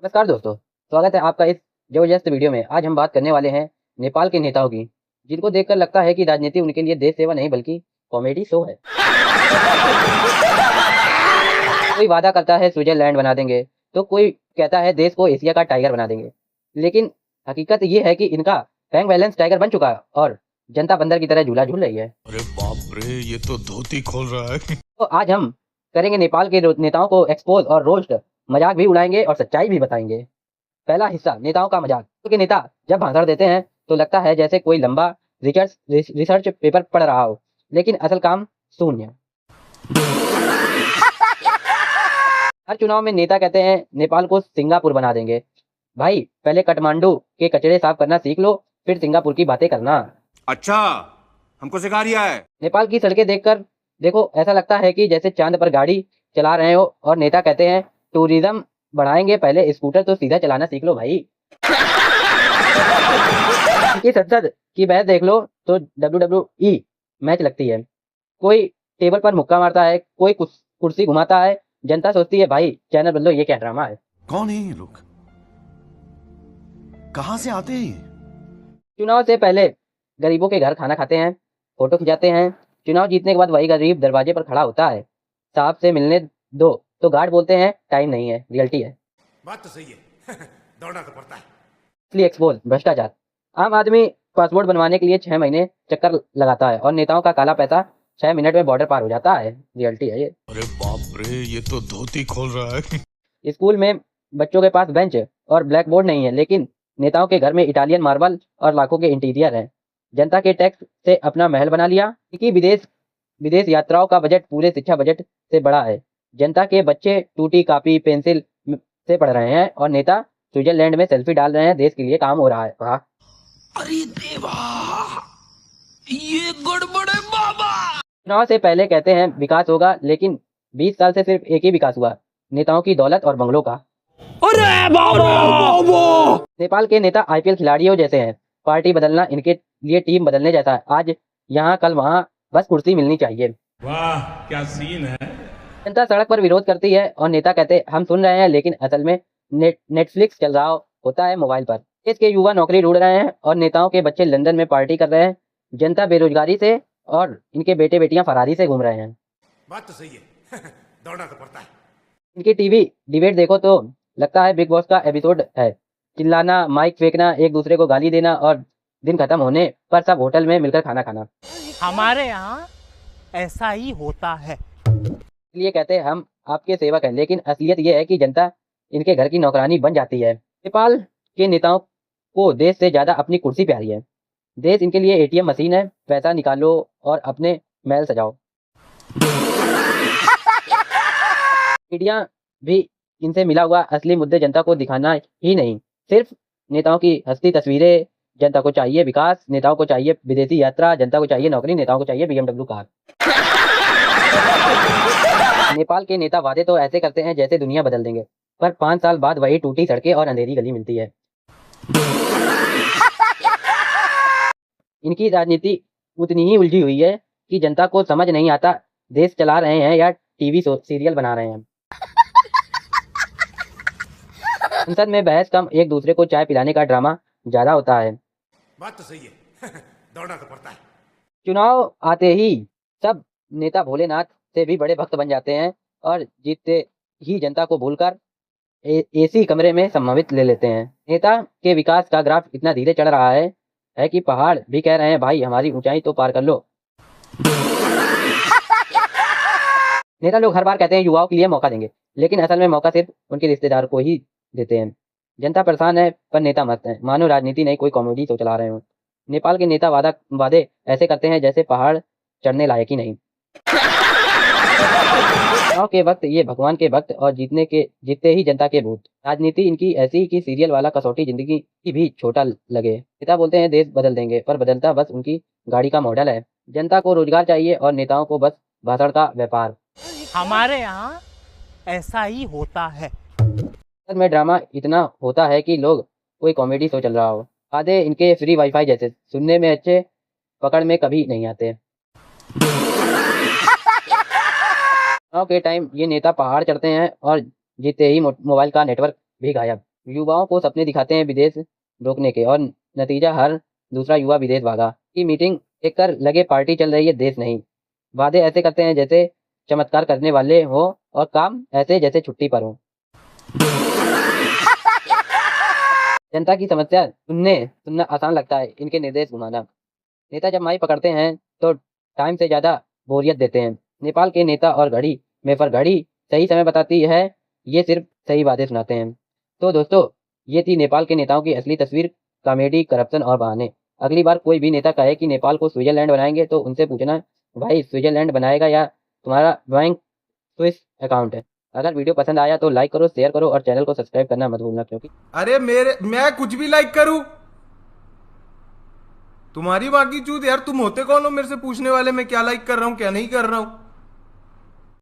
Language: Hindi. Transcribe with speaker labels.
Speaker 1: नमस्कार दोस्तों, स्वागत है आपका इस जबरदस्त वीडियो में। आज हम बात करने वाले हैं नेपाल के नेताओं की, जिनको देखकर लगता है कि राजनीति उनके लिए देश सेवा नहीं बल्कि कॉमेडी शो है। कोई वादा करता है स्विट्जरलैंड बना देंगे, तो कोई कहता है देश को एशिया का टाइगर बना देंगे। लेकिन हकीकत ये है कि इनका बैंक बैलेंस टाइगर बन चुका है और जनता बंदर की तरह झूला झूल रही है।
Speaker 2: अरे बाप रे, ये तो धोती खोल रहा है।
Speaker 1: तो आज हम करेंगे नेपाल के नेताओं को एक्सपोज और रोस्ट, मजाक भी उड़ाएंगे और सच्चाई भी बताएंगे। पहला हिस्सा, नेताओं का मजाक। के नेता जब भाषण देते हैं तो लगता है जैसे कोई लंबा रिसर्च पेपर पढ़ रहा हो, लेकिन असल काम शून्य। हर चुनाव में नेता कहते हैं नेपाल को सिंगापुर बना देंगे। भाई पहले काठमांडू के कचरे साफ करना सीख लो, फिर सिंगापुर की बातें करना।
Speaker 3: अच्छा, हमको सिखा रिया है।
Speaker 1: नेपाल की सड़कें देखकर देखो, ऐसा लगता है कि जैसे चांद पर गाड़ी चला रहे हो। और नेता कहते हैं टूरिज्म बढ़ाएंगे, पहले स्कूटर तो सीधा चलाना सीख लो भाई। इनकी संसद की बहस देख लो तो WWE मैच लगती है। कोई टेबल पर मुक्का मारता है, कोई कुर्सी घुमाता है। जनता सोचती है भाई चैनल बदलो, ये क्या ड्रामा है।
Speaker 2: कौन है ये लोग? कहां से आते हैं ये?
Speaker 1: चुनाव से पहले गरीबों के घर खाना खाते हैं, फोटो खिंचाते हैं। चुनाव जीतने के बाद वही गरीब दरवाजे पर खड़ा होता है, साहब से मिलने दो, तो गार्ड बोलते हैं टाइम नहीं है। रियलिटी है,
Speaker 3: बात तो सही है। दौड़ना तो पड़ता है।
Speaker 1: इसलिए एक्सपोज भ्रष्टाचार। आम आदमी पासपोर्ट बनवाने के लिए 6 महीने चक्कर लगाता है और नेताओं का काला पैसा 6 मिनट में बॉर्डर पार हो जाता है। रियलिटी है ये।
Speaker 2: अरे बाप रे, ये तो धोती खोल रहा है।
Speaker 1: स्कूल में बच्चों के पास बेंच और ब्लैक बोर्ड नहीं है, लेकिन नेताओं के घर में इटालियन मार्बल और लाखों के इंटीरियर हैं। जनता के टैक्स से अपना महल बना लिया, क्योंकि विदेश यात्राओं का बजट पूरे शिक्षा बजट से बड़ा है। जनता के बच्चे टूटी कॉपी पेंसिल से पढ़ रहे हैं और नेता स्विट्जरलैंड में सेल्फी डाल रहे हैं। देश के लिए काम हो रहा है। वाह।
Speaker 2: अरे देवा, ये गड़बड़ है बाबा।
Speaker 1: चुनाव से पहले कहते हैं विकास होगा, लेकिन 20 साल से सिर्फ एक ही विकास हुआ, नेताओं की दौलत और बंगलों का।
Speaker 2: अरे बाबा।
Speaker 1: नेपाल के नेता IPL खिलाड़ियों जैसे हैं, पार्टी बदलना इनके लिए टीम बदलने जैसा है। आज यहाँ कल वहाँ, बस कुर्सी मिलनी चाहिए।
Speaker 4: वाह क्या सीन है।
Speaker 1: जनता सड़क पर विरोध करती है और नेता कहते हम सुन रहे हैं, लेकिन असल में नेटफ्लिक्स चल रहा होता है मोबाइल पर। देश के युवा नौकरी ढूंढ रहे हैं और नेताओं के बच्चे लंदन में पार्टी कर रहे हैं। जनता बेरोजगारी से और इनके बेटे बेटियां फरारी से घूम रहे हैं।
Speaker 3: बात तो सही है। दौड़ना तो पड़ता है।
Speaker 1: इनकी टीवी डिबेट देखो तो लगता है बिग बॉस का एपिसोड है। चिल्लाना, माइक फेंकना, एक दूसरे को गाली देना और दिन खत्म होने पर सब होटल में मिलकर खाना खाना।
Speaker 5: हमारे यहाँ ऐसा ही होता है।
Speaker 1: इसलिए कहते हैं हम आपके सेवक हैं, लेकिन असलियत ये है कि जनता इनके घर की नौकरानी बन जाती है। नेपाल के नेताओं को देश से ज्यादा अपनी कुर्सी प्यारी है। देश इनके लिए ATM मशीन है, पैसा निकालो और अपने महल सजाओ। मीडिया भी इनसे मिला हुआ, असली मुद्दे जनता को दिखाना ही नहीं, सिर्फ नेताओं की हंसती तस्वीरें। जनता को चाहिए विकास, नेताओं को चाहिए विदेशी यात्रा, जनता को चाहिए नौकरी, नेताओं को चाहिए BMW कार। नेपाल के नेता वादे तो ऐसे करते हैं जैसे दुनिया बदल देंगे, पर 5 साल बाद वही टूटी सड़कें और अंधेरी गली मिलती है। इनकी राजनीति उतनी ही उलझी हुई है कि जनता को समझ नहीं आता देश चला रहे हैं या टीवी सीरियल बना रहे हैं। संसद में बहस कम, एक दूसरे को चाय पिलाने का ड्रामा ज्यादा होता है।
Speaker 3: बात तो सही है। दौड़ना तो पड़ता है।
Speaker 1: चुनाव आते ही सब नेता भोलेनाथ से भी बड़े भक्त बन जाते हैं और जीतते ही जनता को भूलकर AC कमरे में सम्मिलित ले लेते हैं। नेता के विकास का ग्राफ इतना धीरे चढ़ रहा है कि पहाड़ भी कह रहे हैं भाई हमारी ऊंचाई तो पार कर लो। नेता लोग हर बार कहते हैं युवाओं के लिए मौका देंगे, लेकिन असल में मौका सिर्फ उनके रिश्तेदार को ही देते हैं। जनता परेशान है पर नेता मस्त है, मानो राजनीति नहीं कोई कॉमेडी शो चला रहे हो। नेपाल के नेता वादे ऐसे करते हैं जैसे पहाड़ चढ़ने लायक ही नहीं। चुनाव के वक्त ये भगवान के भक्त और जीतते ही जनता के भूत। राजनीति इनकी ऐसी कि सीरियल वाला कसौटी जिंदगी की भी छोटा लगे। नेता बोलते हैं देश बदल देंगे, पर बदलता बस उनकी गाड़ी का मॉडल है। जनता को रोजगार चाहिए और नेताओं को बस भाषण का व्यापार।
Speaker 5: हमारे यहाँ ऐसा ही होता है।
Speaker 1: सच में ड्रामा इतना होता है कि लोग कोई कॉमेडी शो चल रहा हो। वादे इनके फ्री वाईफाई जैसे, सुनने में अच्छे, पकड़ में कभी नहीं आते। चुनाव के टाइम ये नेता पहाड़ चढ़ते हैं और जीते ही मोबाइल का नेटवर्क भी गायब। युवाओं को सपने दिखाते हैं विदेश रोकने के और नतीजा हर दूसरा युवा विदेश भागा। की मीटिंग देखकर लगे पार्टी चल रही है देश नहीं। वादे ऐसे करते हैं जैसे चमत्कार करने वाले हो और काम ऐसे जैसे छुट्टी पर हो। जनता की समस्या सुनना आसान लगता है, इनके निर्देश घुमाना। नेता जब माई पकड़ते हैं तो टाइम से ज़्यादा बोरियत देते हैं। नेपाल के नेता और घड़ी में पर घड़ी सही समय बताती है, ये सिर्फ सही वादे सुनाते हैं। तो दोस्तों, ये थी नेपाल के नेताओं की असली तस्वीर, कॉमेडी, करप्शन और बहाने। अगली बार कोई भी नेता कहे कि नेपाल को स्विट्जरलैंड बनाएंगे तो उनसे पूछना, भाई स्विट्जरलैंड बनाएगा या तुम्हारा बैंक स्विस अकाउंट है। अगर वीडियो पसंद आया तो लाइक करो, शेयर करो और चैनल को सब्सक्राइब करना मत भूलना, क्योंकि
Speaker 6: अरे मैं कुछ भी लाइक करूं? तुम्हारी बाकी चूत यार, तुम होते कौन हो मेरे से पूछने वाले मैं क्या लाइक कर रहा हूं क्या नहीं कर रहा हूं?